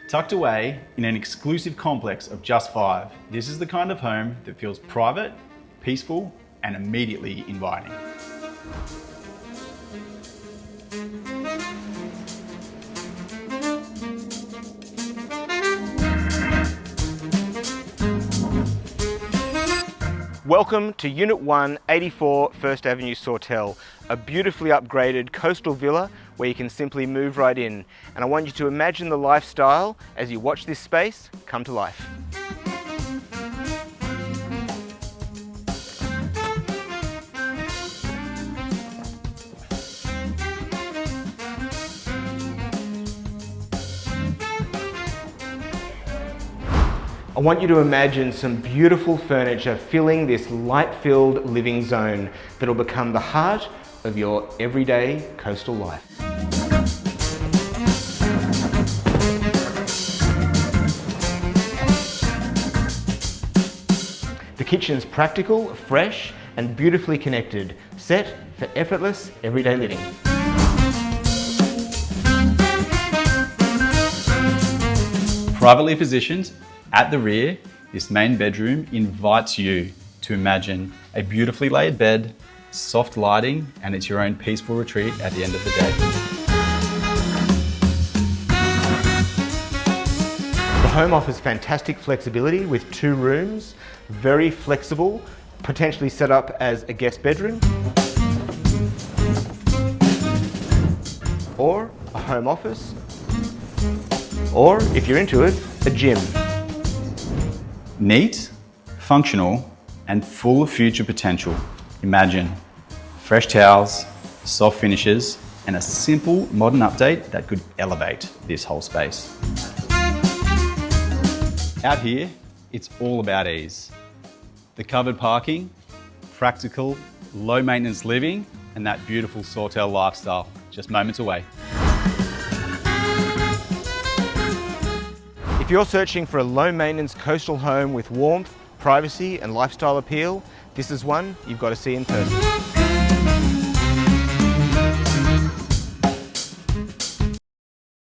Tucked away in an exclusive complex of just 5, this is the kind of home that feels private, peaceful, and immediately inviting. Welcome to Unit 1, 84 First Avenue, Sawtell, a beautifully upgraded coastal villa where you can simply move right in. And I want you to imagine the lifestyle as you watch this space come to life. I want you to imagine some beautiful furniture filling this light-filled living zone that'll become the heart of your everyday coastal life. The kitchen's practical, fresh, and beautifully connected, set for effortless everyday living. Privately positioned at the rear, this main bedroom invites you to imagine a beautifully laid bed, soft lighting, and it's your own peaceful retreat at the end of the day. The home offers fantastic flexibility with 2 rooms, very flexible, potentially set up as a guest bedroom, or a home office, or if you're into it, a gym. Neat, functional, and full of future potential. Imagine fresh towels, soft finishes, and a simple modern update that could elevate this whole space. Out here, it's all about ease. The covered parking, practical, low maintenance living, and that beautiful Sawtell lifestyle, just moments away. If you're searching for a low-maintenance coastal home with warmth, privacy and lifestyle appeal, this is one you've got to see in person.